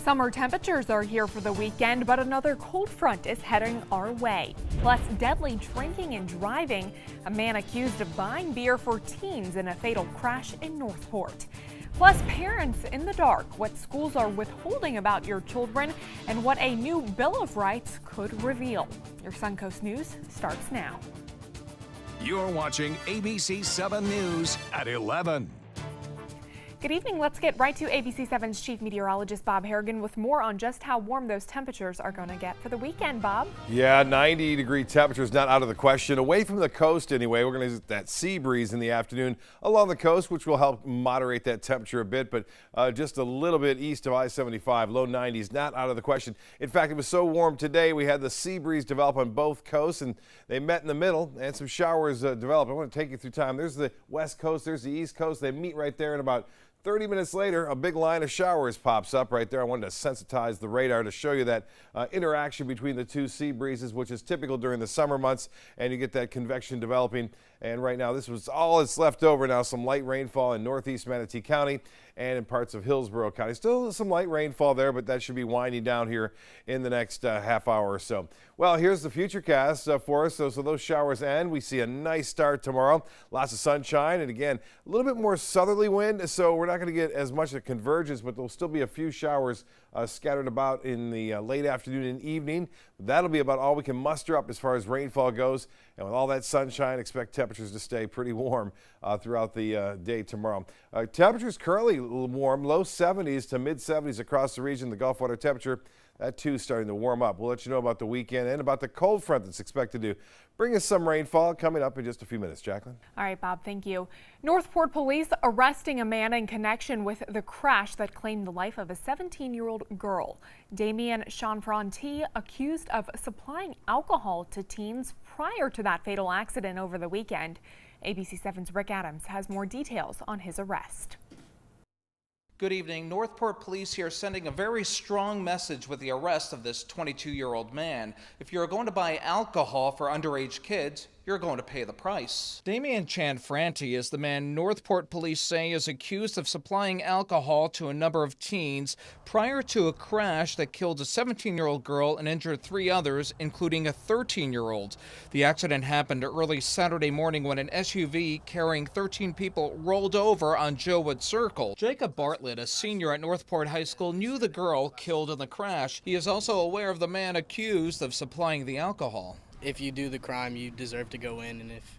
Summer temperatures are here for the weekend, but another cold front is heading our way. Plus, deadly drinking and driving. A man accused of buying beer for teens in a fatal crash in Northport. Plus, parents in the dark, what schools are withholding about your children, and what a new Bill of Rights could reveal. Your Suncoast News starts now. You're watching ABC7 News at 11. Good evening. Let's get right to ABC7's chief meteorologist Bob Harrigan with more on just how warm those temperatures are going to get for the weekend. Bob? Yeah, 90-degree temperatures not out of the question. Away from the coast anyway. We're going to get that sea breeze in the afternoon along the coast, which will help moderate that temperature a bit, but just a little bit east of I-75, low 90s, not out of the question. In fact, it was so warm today, we had the sea breeze develop on both coasts, and they met in the middle, and some showers developed. I want to take you through time. There's the west coast, there's the east coast. They meet right there in about 30 minutes later, a big line of showers pops up right there. I wanted to sensitize the radar to show you that interaction between the two sea breezes, which is typical during the summer months, and you get that convection developing. And right now, this was all that's left over now. Some light rainfall in northeast Manatee County and in parts of Hillsborough County. Still some light rainfall there, but that should be winding down here in the next half hour or so. Well, here's the futurecast for us. So those showers end. We see a nice start tomorrow. Lots of sunshine, and again, a little bit more southerly wind, so we're not going to get as much of a convergence, but there'll still be a few showers scattered about in the late afternoon and evening. That'll be about all we can muster up as far as rainfall goes. And with all that sunshine, expect temperatures to stay pretty warm throughout the day tomorrow. Temperatures currently warm, low 70s to mid 70s across the region. The Gulf water temperature, that too, starting to warm up. We'll let you know about the weekend and about the cold front that's expected to bring us some rainfall coming up in just a few minutes. Jacqueline? All right, Bob, thank you. Northport police arresting a man in connection with the crash that claimed the life of a 17-year-old girl. Damian Chanfranti accused of supplying alcohol to teens prior to that fatal accident over the weekend. ABC7's Rick Adams has more details on his arrest. Good evening. Northport police here sending a very strong message with the arrest of this 22-year-old man. If you're going to buy alcohol for underage kids, you're going to pay the price. Damian Chanfranti is the man Northport police say is accused of supplying alcohol to a number of teens prior to a crash that killed a 17-year-old girl and injured 3 others, including a 13-year-old. The accident happened early Saturday morning when an SUV carrying 13 people rolled over on Jowood Circle. Jacob Bartlett, a senior at Northport High School, knew the girl killed in the crash. He is also aware of the man accused of supplying the alcohol. If you do the crime, you deserve to go in, and if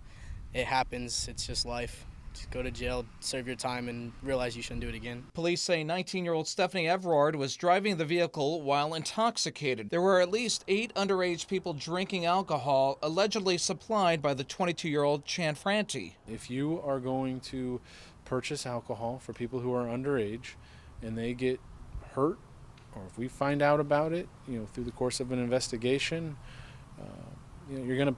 it happens, it's just life. Just go to jail, serve your time, and realize you shouldn't do it again. Police say 19-year-old Stephanie Everard was driving the vehicle while intoxicated. There were at least 8 underage people drinking alcohol, allegedly supplied by the 22-year-old Chanfranti. If you are going to purchase alcohol for people who are underage and they get hurt, or if we find out about it, through the course of an investigation, you're going to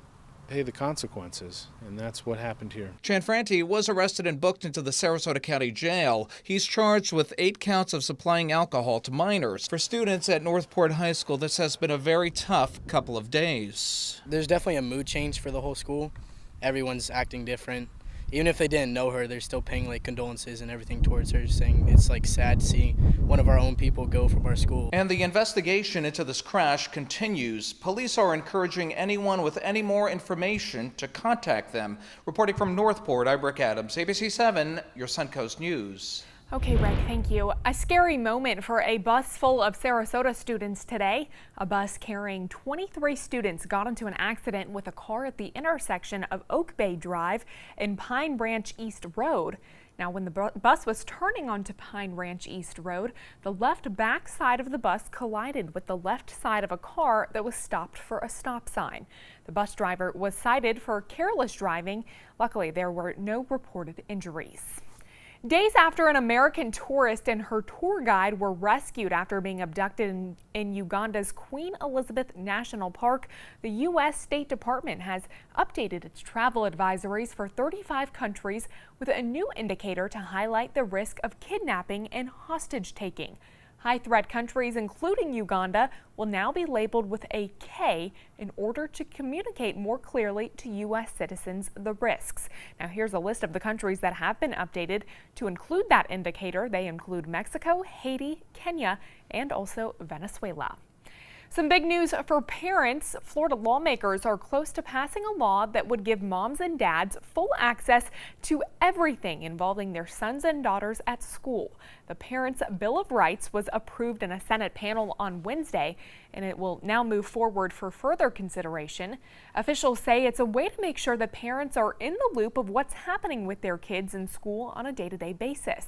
pay the consequences, and that's what happened here. Chanfranti was arrested and booked into the Sarasota County Jail. He's charged with 8 counts of supplying alcohol to minors. For students at Northport High School, this has been a very tough couple of days. There's definitely a mood change for the whole school. Everyone's acting different. Even if they didn't know her, they're still paying condolences and everything towards her, saying it's sad to see one of our own people go from our school. And the investigation into this crash continues. Police are encouraging anyone with any more information to contact them. Reporting from Northport, I'm Rick Adams, ABC7, your Suncoast News. Okay, Rick, thank you. A scary moment for a bus full of Sarasota students today. A bus carrying 23 students got into an accident with a car at the intersection of Oak Bay Drive and Pine Branch East Road. Now, when the bus was turning onto Pine Ranch East Road, the left back side of the bus collided with the left side of a car that was stopped for a stop sign. The bus driver was cited for careless driving. Luckily, there were no reported injuries. Days after an American tourist and her tour guide were rescued after being abducted in Uganda's Queen Elizabeth National Park, the U.S. State Department has updated its travel advisories for 35 countries with a new indicator to highlight the risk of kidnapping and hostage taking. High-threat countries, including Uganda, will now be labeled with a K in order to communicate more clearly to U.S. citizens the risks. Now, here's a list of the countries that have been updated to include that indicator. They include Mexico, Haiti, Kenya, and also Venezuela. Some big news for parents. Florida lawmakers are close to passing a law that would give moms and dads full access to everything involving their sons and daughters at school. The Parents' Bill of Rights was approved in a Senate panel on Wednesday, and it will now move forward for further consideration. Officials say it's a way to make sure that parents are in the loop of what's happening with their kids in school on a day-to-day basis.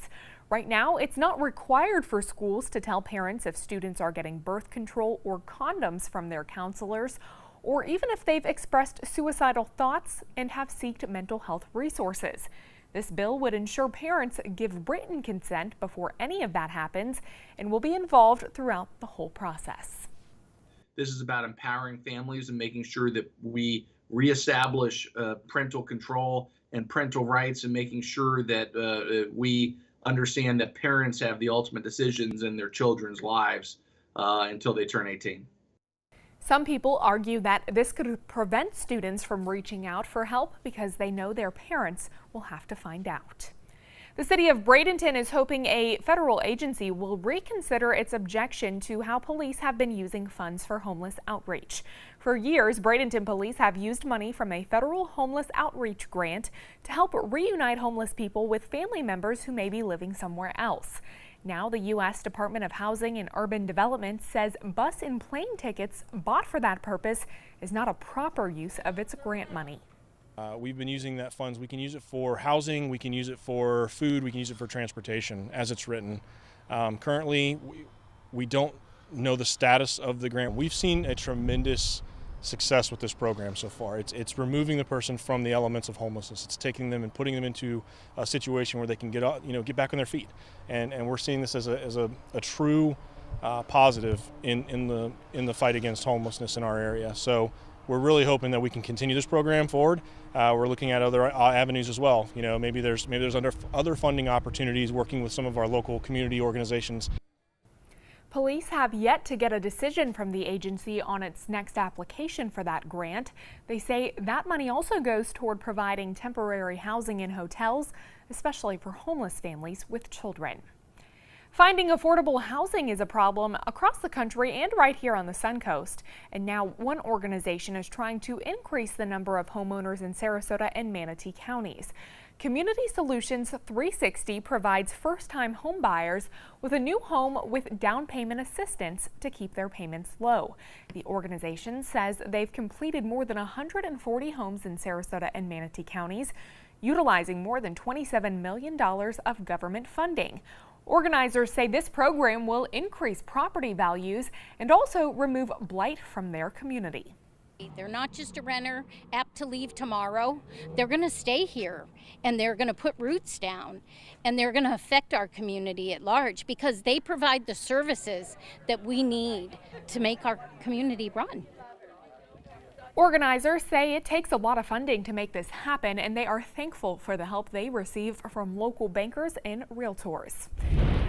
Right now, it's not required for schools to tell parents if students are getting birth control or condoms from their counselors, or even if they've expressed suicidal thoughts and have sought mental health resources. This bill would ensure parents give written consent before any of that happens and will be involved throughout the whole process. This is about empowering families and making sure that we reestablish parental control and parental rights, and making sure that we understand that parents have the ultimate decisions in their children's lives until they turn 18. Some people argue that this could prevent students from reaching out for help because they know their parents will have to find out. The city of Bradenton is hoping a federal agency will reconsider its objection to how police have been using funds for homeless outreach. For years, Bradenton police have used money from a federal homeless outreach grant to help reunite homeless people with family members who may be living somewhere else. Now, the U.S. Department of Housing and Urban Development says bus and plane tickets bought for that purpose is not a proper use of its grant money. We've been using that funds. We can use it for housing, we can use it for food, we can use it for transportation as it's written. Currently, we don't know the status of the grant. We've seen a tremendous success with this program so far. It's removing the person from the elements of homelessness. It's taking them and putting them into a situation where they can get back on their feet. And we're seeing this as a true positive in the fight against homelessness in our area. So we're really hoping that we can continue this program forward. We're looking at other avenues as well. Maybe there's other funding opportunities, working with some of our local community organizations. Police have yet to get a decision from the agency on its next application for that grant. They say that money also goes toward providing temporary housing in hotels, especially for homeless families with children. Finding affordable housing is a problem across the country and right here on the Suncoast. And now one organization is trying to increase the number of homeowners in Sarasota and Manatee counties. Community Solutions 360 provides first-time home buyers with a new home with down payment assistance to keep their payments low. The organization says they've completed more than 140 homes in Sarasota and Manatee counties, utilizing more than $27 million of government funding. Organizers say this program will increase property values and also remove blight from their community. They're not just a renter apt to leave tomorrow. They're going to stay here and they're going to put roots down, and they're going to affect our community at large because they provide the services that we need to make our community run. Organizers say it takes a lot of funding to make this happen, and they are thankful for the help they receive from local bankers and realtors.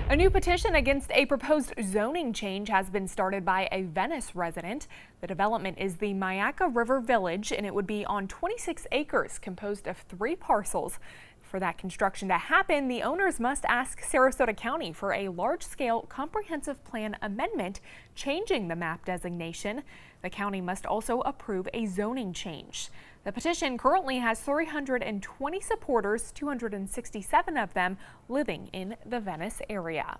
A new petition against a proposed zoning change has been started by a Venice resident. The development is the Myakka River Village, and it would be on 26 acres composed of 3 parcels. For that construction to happen, the owners must ask Sarasota County for a large-scale comprehensive plan amendment changing the map designation. The county must also approve a zoning change. The petition currently has 320 supporters, 267 of them living in the Venice area.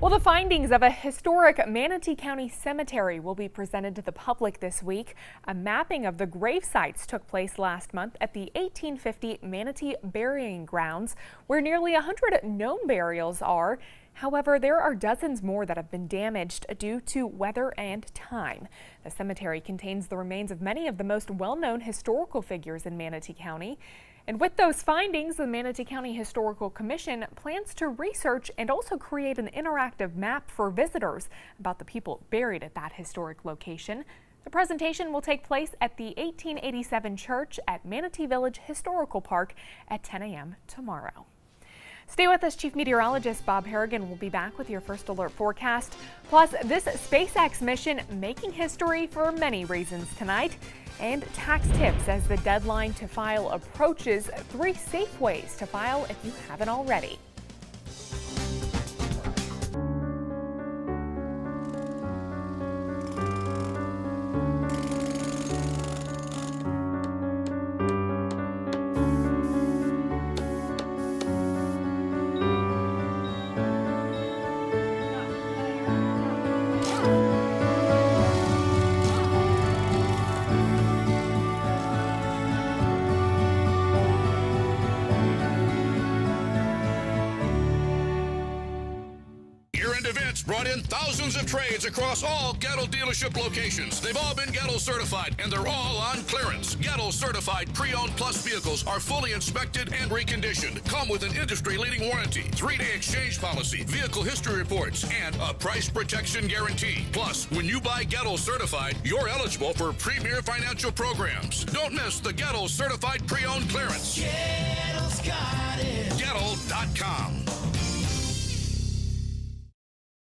Well, the findings of a historic Manatee County cemetery will be presented to the public this week. A mapping of the grave sites took place last month at the 1850 Manatee Burying Grounds, where nearly 100 known burials are. However, there are dozens more that have been damaged due to weather and time. The cemetery contains the remains of many of the most well-known historical figures in Manatee County. And with those findings, the Manatee County Historical Commission plans to research and also create an interactive map for visitors about the people buried at that historic location. The presentation will take place at the 1887 church at Manatee Village Historical Park at 10 a.m. tomorrow. Stay with us. Chief Meteorologist Bob Harrigan will be back with your first alert forecast. Plus, this SpaceX mission making history for many reasons tonight. And tax tips as the deadline to file approaches. 3 safe ways to file if you haven't already. Events brought in thousands of trades across all Gettle dealership locations. They've all been Gettle certified, and they're all on clearance. Gettle certified pre-owned plus vehicles are fully inspected and reconditioned. Come with an industry-leading warranty, 3-day exchange policy, vehicle history reports, and a price protection guarantee. Plus, when you buy Gettle certified, you're eligible for premier financial programs. Don't miss the Gettle certified pre-owned clearance. Gettle's got it. Gettle.com.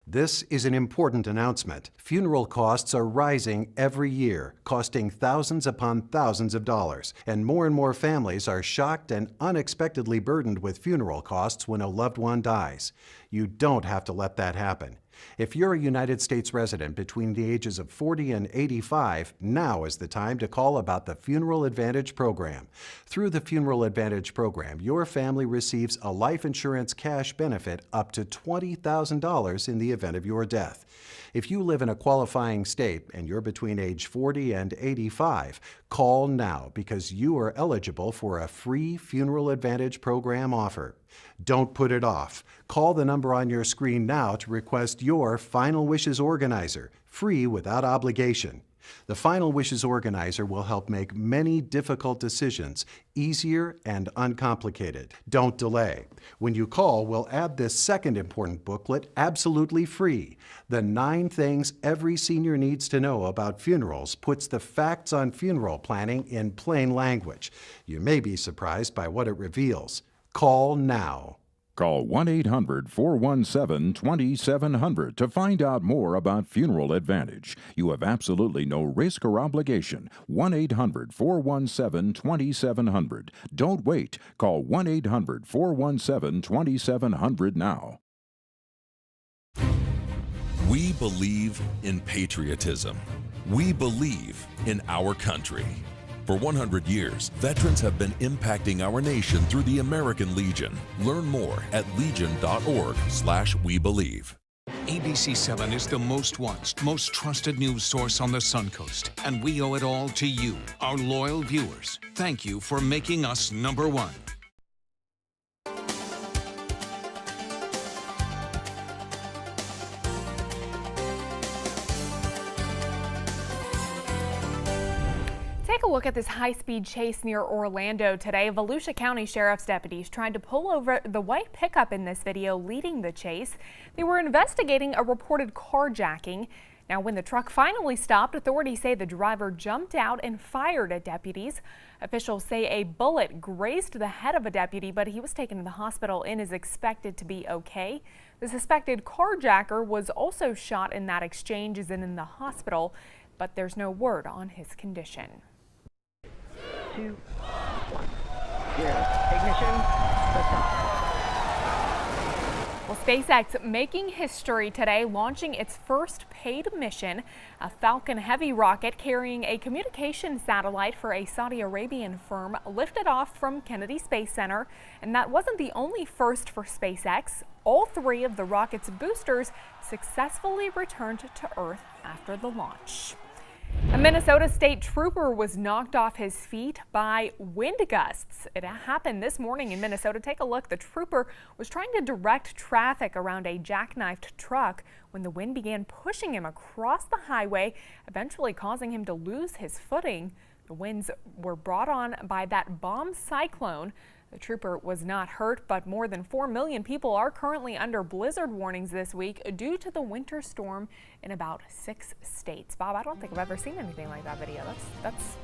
This is an important announcement. Funeral costs are rising every year, costing thousands upon thousands of dollars. And more families are shocked and unexpectedly burdened with funeral costs when a loved one dies. You don't have to let that happen. If you're a United States resident between the ages of 40 and 85, now is the time to call about the Funeral Advantage Program. Through the Funeral Advantage Program, your family receives a life insurance cash benefit up to $20,000 in the event of your death. If you live in a qualifying state and you're between age 40 and 85, call now because you are eligible for a free Funeral Advantage Program offer. Don't put it off. Call the number on your screen now to request your Final Wishes Organizer, free without obligation. The Final Wishes Organizer will help make many difficult decisions easier and uncomplicated. Don't delay. When you call, we'll add this second important booklet absolutely free. The 9 Things Every Senior Needs to Know About Funerals puts the facts on funeral planning in plain language. You may be surprised by what it reveals. Call now. Call 1-800-417-2700 to find out more about Funeral Advantage. You have absolutely no risk or obligation. 1-800-417-2700. Don't wait. Call 1-800-417-2700 now. We believe in patriotism. We believe in our country. For 100 years, veterans have been impacting our nation through the American Legion. Learn more at legion.org/webelieve. ABC7 is the most watched, most trusted news source on the Suncoast, and we owe it all to you, our loyal viewers. Thank you for making us #1. Take a look at this high-speed chase near Orlando today. Volusia County Sheriff's deputies tried to pull over the white pickup in this video leading the chase. They were investigating a reported carjacking. Now, when the truck finally stopped, authorities say the driver jumped out and fired at deputies. Officials say a bullet grazed the head of a deputy, but he was taken to the hospital and is expected to be okay. The suspected carjacker was also shot in that exchange, is in the hospital, but there's no word on his condition. 2, 1, 0. Ignition. Liftoff. Well, SpaceX making history today, launching its first paid mission. A Falcon Heavy rocket carrying a communication satellite for a Saudi Arabian firm lifted off from Kennedy Space Center. And that wasn't the only first for SpaceX. All 3 of the rocket's boosters successfully returned to Earth after the launch. A Minnesota state trooper was knocked off his feet by wind gusts. It happened this morning in Minnesota. Take a look. The trooper was trying to direct traffic around a jackknifed truck when the wind began pushing him across the highway, eventually causing him to lose his footing. The winds were brought on by that bomb cyclone. The trooper was not hurt, but more than 4 million people are currently under blizzard warnings this week due to the winter storm in about 6 states. Bob, I don't think I've ever seen anything like that video. That's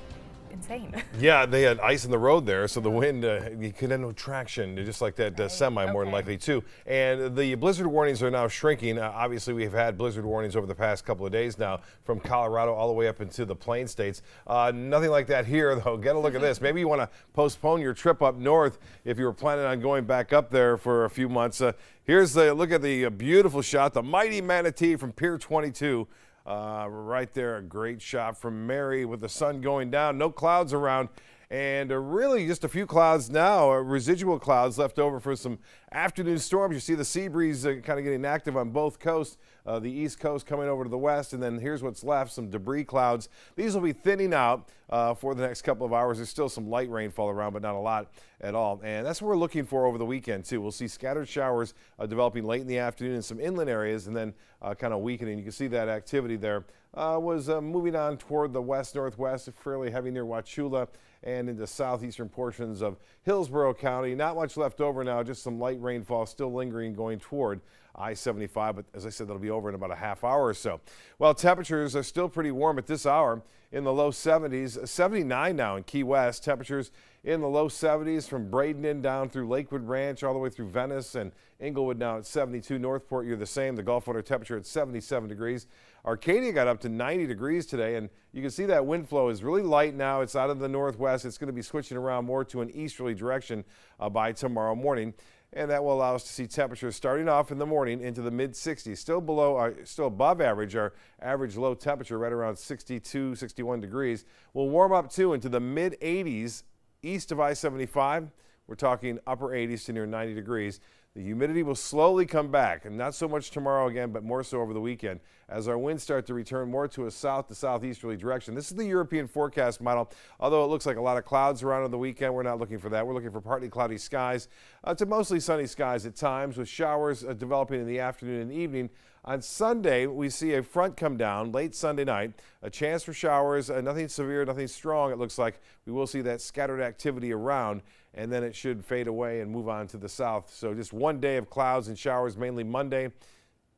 insane. Yeah, they had ice in the road there, so the wind, you could have no traction, just like that semi more than likely too. And the blizzard warnings are now shrinking. Obviously, we've had blizzard warnings over the past couple of days now from Colorado all the way up into the Plain States. Nothing like that here, though. Get a look at this. Maybe you want to postpone your trip up north if you were planning on going back up there for a few months. Here's the look at the beautiful shot, the mighty manatee from Pier 22. Right there, a great shot from Mary with the sun going down, no clouds around, and really just a few clouds now, residual clouds left over for some afternoon storms. You see the sea breeze kind of getting active on both coasts, the east coast coming over to the west, and then here's what's left, some debris clouds. These will be thinning out for the next couple of hours. There's still some light rainfall around, but not a lot at all, and that's what we're looking for over the weekend too. We'll see scattered showers developing late in the afternoon in some inland areas, and then kind of weakening. You can see that activity there was moving on toward the west-northwest, fairly heavy near Wauchula and into southeastern portions of Hillsborough County. Not much left over now, just some light rainfall still lingering going toward I-75, but as I said, that'll be over in about a half hour or so. Well, temperatures are still pretty warm at this hour in the low 70s, 79 now in Key West. Temperatures in the low 70s from Bradenton down through Lakewood Ranch all the way through Venice and Inglewood now at 72. Northport, you're the same. The Gulf water temperature at 77 degrees. Arcadia got up to 90 degrees today, and you can see that wind flow is really light now. It's out of the northwest. It's going to be switching around more to an easterly direction by tomorrow morning, and that will allow us to see temperatures starting off in the morning into the mid-60s. Still above average. Our average low temperature right around 62, 61 degrees. We'll warm up too into the mid-80s east of I-75. We're talking upper 80s to near 90 degrees. The humidity will slowly come back, and not so much tomorrow again, but more so over the weekend as our winds start to return more to a south to southeasterly direction. This is the European forecast model. Although it looks like a lot of clouds around on the weekend, we're not looking for that. We're looking for partly cloudy skies to mostly sunny skies at times, with showers developing in the afternoon and evening. On Sunday, we see a front come down late Sunday night, a chance for showers, nothing severe, nothing strong. It looks like we will see that scattered activity around, and then it should fade away and move on to the south. So just one day of clouds and showers, mainly Monday,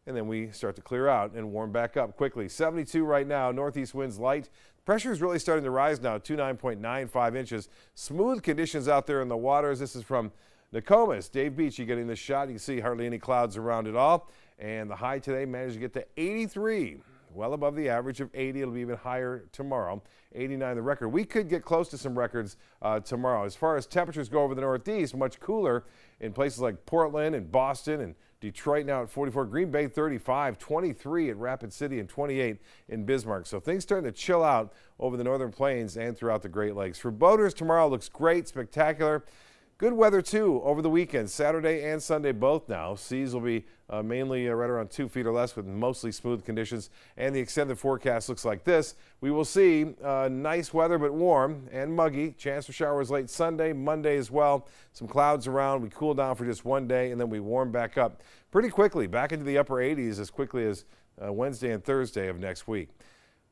and then we start to clear out and warm back up quickly. 72 right now, northeast winds light. Pressure is really starting to rise now, 29.95 inches. Smooth conditions out there in the waters. This is from Nokomis. Dave Beachy getting this shot. You can see hardly any clouds around at all. And the high today managed to get to 83, well above the average of 80. It'll be even higher tomorrow. 89 the record. We could get close to some records tomorrow. As far as temperatures go over the Northeast, much cooler in places like Portland and Boston and Detroit now at 44. Green Bay 35, 23 at Rapid City, and 28 in Bismarck. So things starting to chill out over the northern plains and throughout the Great Lakes. For boaters, tomorrow looks great, spectacular. Good weather, too, over the weekend, Saturday and Sunday both now. Seas will be mainly right around 2 feet or less with mostly smooth conditions, and the extended forecast looks like this. We will see nice weather but warm and muggy. Chance for showers late Sunday, Monday as well. Some clouds around. We cool down for just one day, and then we warm back up pretty quickly, back into the upper 80s as quickly as Wednesday and Thursday of next week.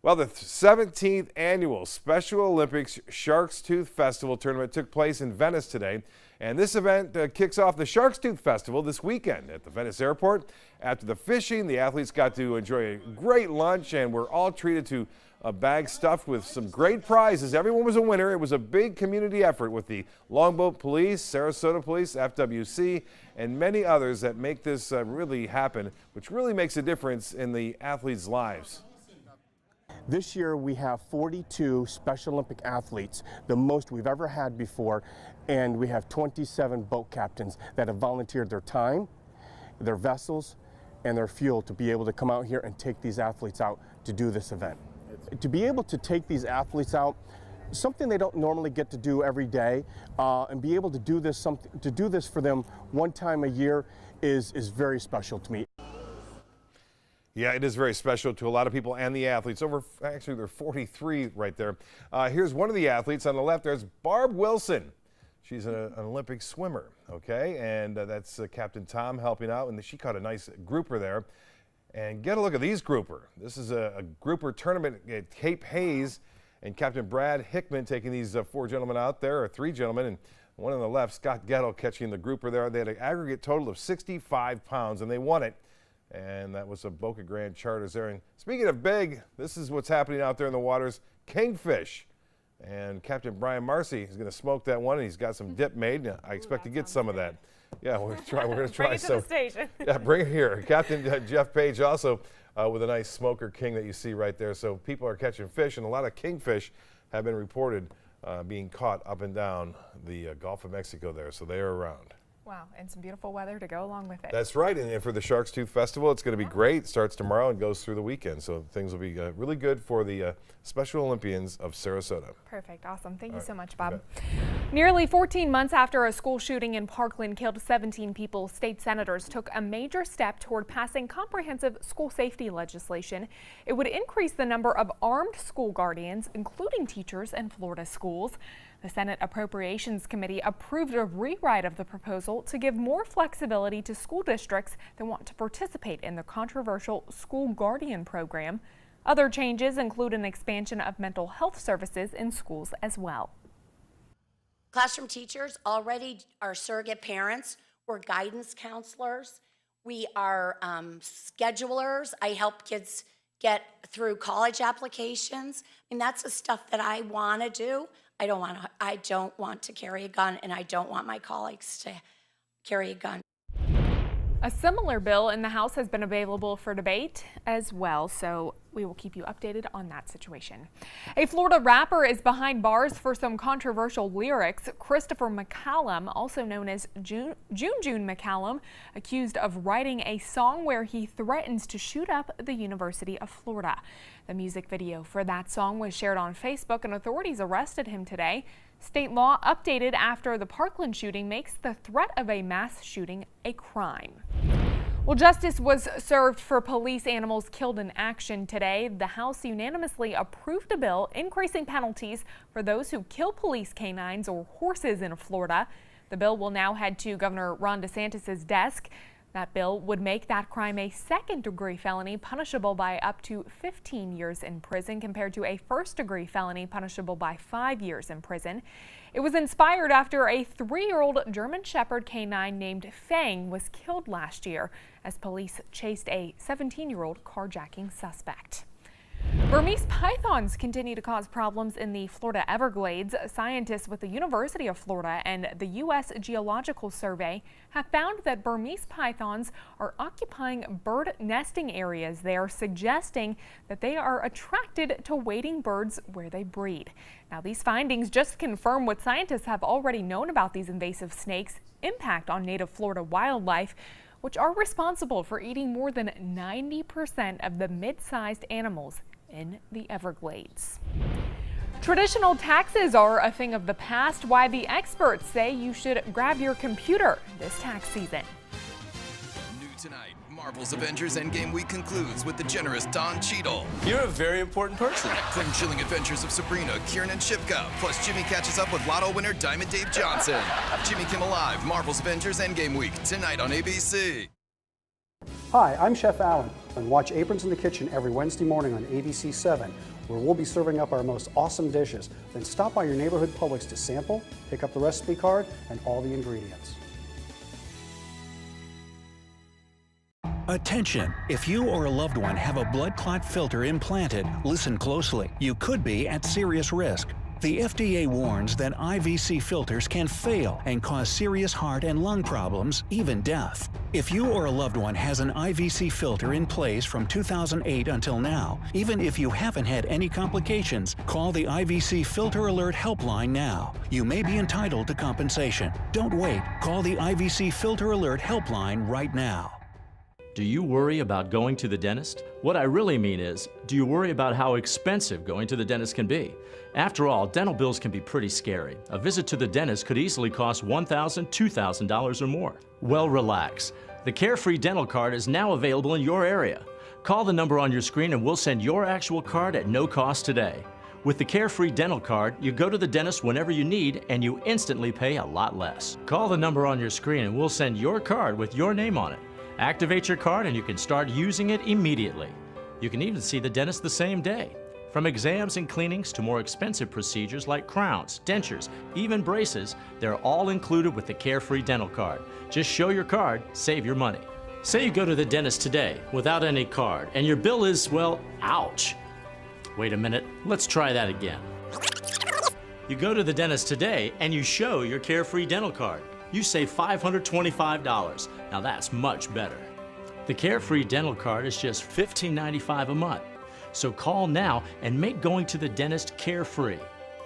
Well, the 17th annual Special Olympics Shark's Tooth Festival tournament took place in Venice today. And this event kicks off the Shark's Tooth Festival this weekend at the Venice airport. After the fishing, the athletes got to enjoy a great lunch and were all treated to a bag stuffed with some great prizes. Everyone was a winner. It was a big community effort with the Longboat Police, Sarasota Police, FWC, and many others that make this really happen, which really makes a difference in the athletes' lives. This year we have 42 Special Olympic athletes, the most we've ever had before, and we have 27 boat captains that have volunteered their time, their vessels, and their fuel to be able to come out here and take these athletes out to do this event. To be able to take these athletes out, something they don't normally get to do every day, and be able to do this for them one time a year is very special to me. Yeah, it is very special to a lot of people and the athletes. Actually, there are 43 right there. Here's one of the athletes on the left. There's Barb Wilson. She's an Olympic swimmer, okay? And that's Captain Tom helping out, and she caught a nice grouper there. And get a look at these grouper. This is a grouper tournament at Cape Hayes, and Captain Brad Hickman taking these 4 gentlemen out there, or 3 gentlemen, and one on the left, Scott Gettle, catching the grouper there. They had an aggregate total of 65 pounds, and they won it. And that was a Boca Grande Charters there. And speaking of big, this is what's happening out there in the waters. Kingfish. And Captain Brian Marcy is going to smoke that one, and he's got some dip made. I expect to get some of that. Yeah, we're going to try. Bring it to the station. Yeah, bring it here. Captain Jeff Page also with a nice smoker king that you see right there. So people are catching fish, and a lot of kingfish have been reported being caught up and down the Gulf of Mexico there. So they are around. Wow, and some beautiful weather to go along with it. That's right, and for the Sharks Tooth Festival, it's going to be great. It starts tomorrow and goes through the weekend, so things will be really good for the Special Olympians of Sarasota. Perfect, awesome. Thank you so much, Bob. Nearly 14 months after a school shooting in Parkland killed 17 people, state senators took a major step toward passing comprehensive school safety legislation. It would increase the number of armed school guardians, including teachers in Florida schools. The Senate Appropriations Committee approved a rewrite of the proposal to give more flexibility to school districts that want to participate in the controversial School Guardian program. Other changes include an expansion of mental health services in schools as well. Classroom teachers already are surrogate parents. We're guidance counselors. We are schedulers. I help kids get through college applications. I mean, that's the stuff that I want to do. I don't want to carry a gun, and I don't want my colleagues to carry a gun. A similar bill in the House has been available for debate as well, so we will keep you updated on that situation. A Florida rapper is behind bars for some controversial lyrics. Christopher McCallum, also known as June McCallum, accused of writing a song where he threatens to shoot up the University of Florida. The music video for that song was shared on Facebook, and authorities arrested him today. State law updated after the Parkland shooting makes the threat of a mass shooting a crime. Well, justice was served for police animals killed in action today. The House unanimously approved a bill increasing penalties for those who kill police canines or horses in Florida. The bill will now head to Governor Ron DeSantis' desk. That bill would make that crime a second-degree felony punishable by up to 15 years in prison compared to a first-degree felony punishable by 5 years in prison. It was inspired after a 3-year-old German Shepherd canine named Fang was killed last year as police chased a 17-year-old carjacking suspect. Burmese pythons continue to cause problems in the Florida Everglades. Scientists with the University of Florida and the U.S. Geological Survey have found that Burmese pythons are occupying bird nesting areas there, suggesting that they are attracted to wading birds where they breed. Now, these findings just confirm what scientists have already known about these invasive snakes' impact on native Florida wildlife, which are responsible for eating more than 90% of the mid-sized animals in the Everglades. Traditional taxes are a thing of the past. Why the experts say you should grab your computer this tax season. New tonight, Marvel's Avengers Endgame week concludes with the generous Don Cheadle. You're a very important person. From chilling adventures of Sabrina, Kieran, and Shipka. Plus, Jimmy catches up with Lotto winner Diamond Dave Johnson. Jimmy Kimmel Live, Marvel's Avengers Endgame week, tonight on ABC. Hi, I'm Chef Allen, and watch Aprons in the Kitchen every Wednesday morning on ABC7, where we'll be serving up our most awesome dishes. Then stop by your neighborhood Publix to sample, pick up the recipe card, and all the ingredients. Attention! If you or a loved one have a blood clot filter implanted, listen closely. You could be at serious risk. The FDA warns that IVC filters can fail and cause serious heart and lung problems, even death. If you or a loved one has an IVC filter in place from 2008 until now, even if you haven't had any complications, call the IVC Filter Alert helpline now. You may be entitled to compensation. Don't wait. Call the IVC Filter Alert helpline right now. Do you worry about going to the dentist? What I really mean is, do you worry about how expensive going to the dentist can be? After all, dental bills can be pretty scary. A visit to the dentist could easily cost $1,000, $2,000 or more. Well, relax. The Carefree Dental Card is now available in your area. Call the number on your screen and we'll send your actual card at no cost today. With the Carefree Dental Card, you go to the dentist whenever you need and you instantly pay a lot less. Call the number on your screen and we'll send your card with your name on it. Activate your card and you can start using it immediately. You can even see the dentist the same day. From exams and cleanings to more expensive procedures like crowns, dentures, even braces, they're all included with the Carefree Dental Card. Just show your card, save your money. Say you go to the dentist today without any card and your bill is, well, ouch. Wait a minute, let's try that again. You go to the dentist today and you show your Carefree dental card. You save $525. Now that's much better. The Carefree dental card is just $15.95 a month. So call now and make going to the dentist carefree.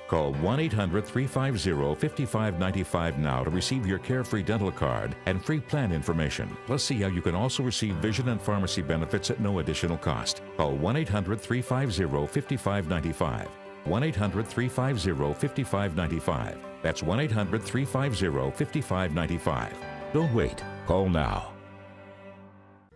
Call 1-800-350-5595 now to receive your Carefree dental card and free plan information. Plus, see how you can also receive vision and pharmacy benefits at no additional cost. Call 1-800-350-5595. 1-800-350-5595. That's 1-800-350-5595. Don't wait. Call now.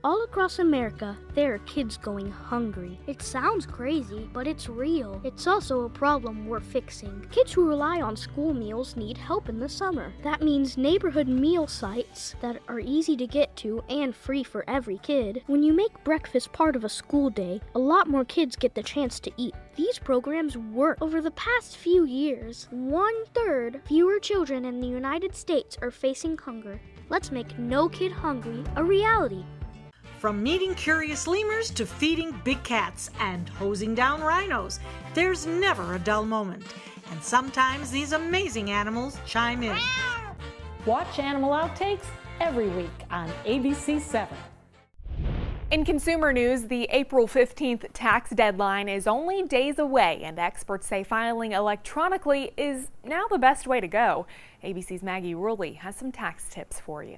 All across America, there are kids going hungry. It sounds crazy, but it's real. It's also a problem we're fixing. Kids who rely on school meals need help in the summer. That means neighborhood meal sites that are easy to get to and free for every kid. When you make breakfast part of a school day, a lot more kids get the chance to eat. These programs work. Over the past few years, 1/3 fewer children in the United States are facing hunger. Let's make No Kid Hungry a reality. From meeting curious lemurs to feeding big cats and hosing down rhinos, there's never a dull moment. And sometimes these amazing animals chime in. Watch Animal Outtakes every week on ABC7. In consumer news, the April 15th tax deadline is only days away, and experts say filing electronically is now the best way to go. ABC's Maggie Rulli has some tax tips for you.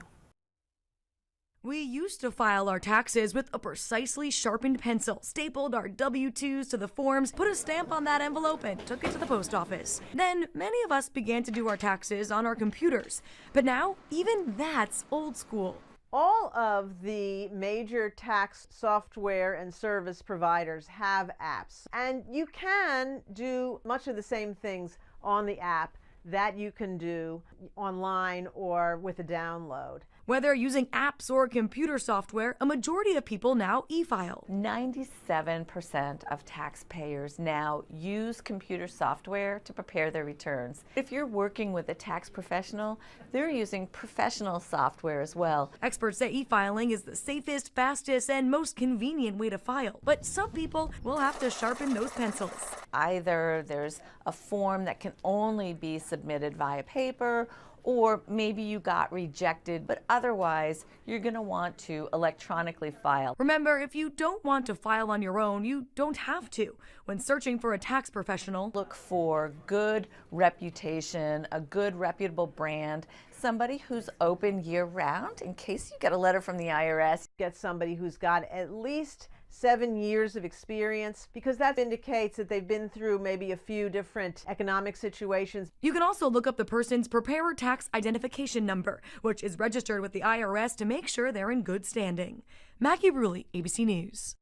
We used to file our taxes with a precisely sharpened pencil, stapled our W-2s to the forms, put a stamp on that envelope, and took it to the post office. Then many of us began to do our taxes on our computers. But now, even that's old school. All of the major tax software and service providers have apps, and you can do much of the same things on the app that you can do online or with a download. Whether using apps or computer software, a majority of people now e-file. 97% of taxpayers now use computer software to prepare their returns. If you're working with a tax professional, they're using professional software as well. Experts say e-filing is the safest, fastest, and most convenient way to file. But some people will have to sharpen those pencils. Either there's a form that can only be submitted via paper, or maybe you got rejected, but otherwise you're going to want to electronically file. Remember, if you don't want to file on your own, you don't have to. When searching for a tax professional, look for good reputation, a good reputable brand, somebody who's open year-round in case you get a letter from the IRS. Get somebody who's got at least 7 years of experience, because that indicates that they've been through maybe a few different economic situations. You can also look up the person's preparer tax identification number, which is registered with the IRS to make sure they're in good standing. Maggie Rulli, ABC News.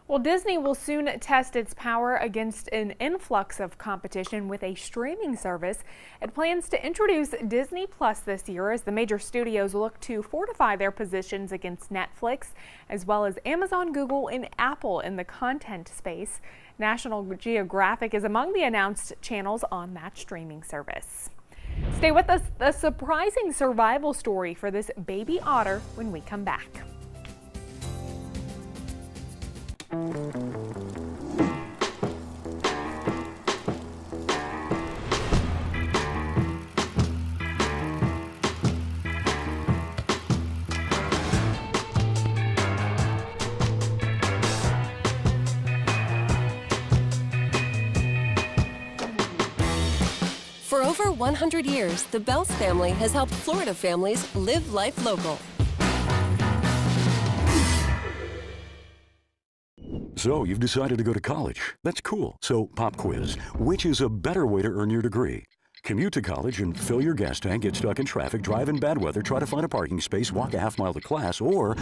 Well, Disney will soon test its power against an influx of competition with a streaming service. It plans to introduce Disney Plus this year as the major studios look to fortify their positions against Netflix, as well as Amazon, Google, and Apple in the content space. National Geographic is among the announced channels on that streaming service. Stay with us. The surprising survival story for this baby otter when we come back. For over 100 years, the Bells family has helped Florida families live life local. So you've decided to go to college. That's cool. So pop quiz. Which is a better way to earn your degree? Commute to college and fill your gas tank, get stuck in traffic, drive in bad weather, try to find a parking space, walk a half mile to class, or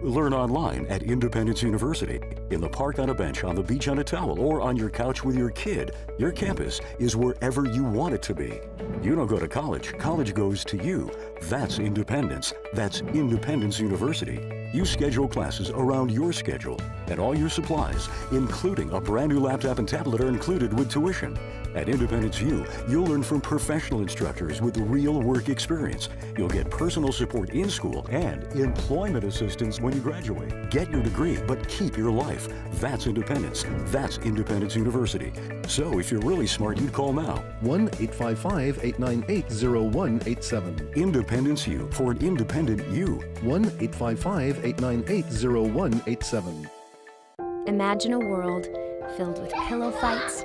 learn online at Independence University. In the park on a bench, on the beach on a towel, or on your couch with your kid. Your campus is wherever you want it to be. You don't go to college. College goes to you. That's independence. That's Independence University. You schedule classes around your schedule. And all your supplies, including a brand new laptop and tablet, are included with tuition. At Independence U, you'll learn from professional instructors with real work experience. You'll get personal support in school and employment assistance when you graduate. Get your degree, but keep your life. That's independence. That's Independence University. So if you're really smart, you'd call now. 1-855-898-0187. Independence U, for an independent you. 1-855-898-0187. Imagine a world filled with pillow fights,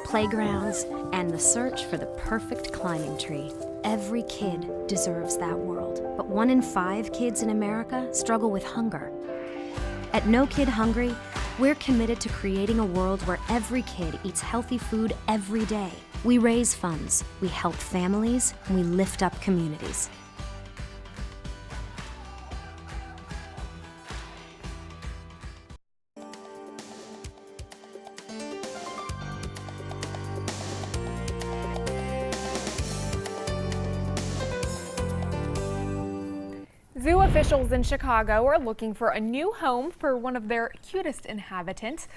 playgrounds, and the search for the perfect climbing tree. Every kid deserves that world, but 1 in 5 kids in America struggle with hunger. At No Kid Hungry, we're committed to creating a world where every kid eats healthy food every day. We raise funds, we help families, and we lift up communities. Zoo officials in Chicago are looking for a new home for one of their cutest inhabitants.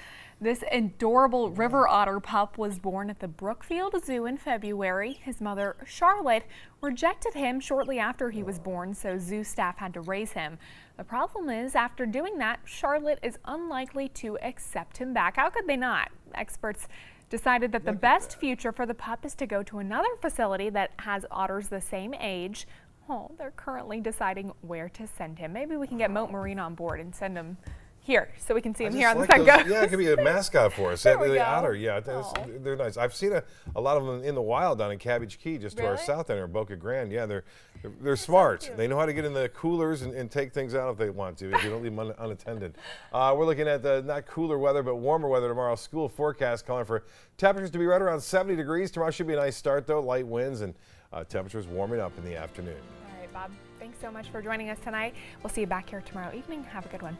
This adorable river otter pup was born at the Brookfield Zoo in February. His mother, Charlotte, rejected him shortly after he was born, so zoo staff had to raise him. The problem is, after doing that, Charlotte is unlikely to accept him back. How could they not? Experts decided that the best future for the pup is to go to another facility that has otters the same age. Oh, they're currently deciding where to send him. Maybe we can get Moat Marine on board and send him here so we can see him here on the Sun Coast. Yeah, it could be a mascot for us. The otter, yeah, Aww. they're nice. I've seen a lot of them in the wild down in Cabbage Key, just to our south end, or Boca Grande. Yeah, they're smart. They know how to get in the coolers and take things out if they want to, if you don't leave them unattended. We're looking at the not cooler weather, but warmer weather tomorrow. School forecast calling for temperatures to be right around 70 degrees. Tomorrow should be a nice start, though. Light winds and temperatures warming up in the afternoon. All right, Bob, thanks so much for joining us tonight. We'll see you back here tomorrow evening. Have a good one.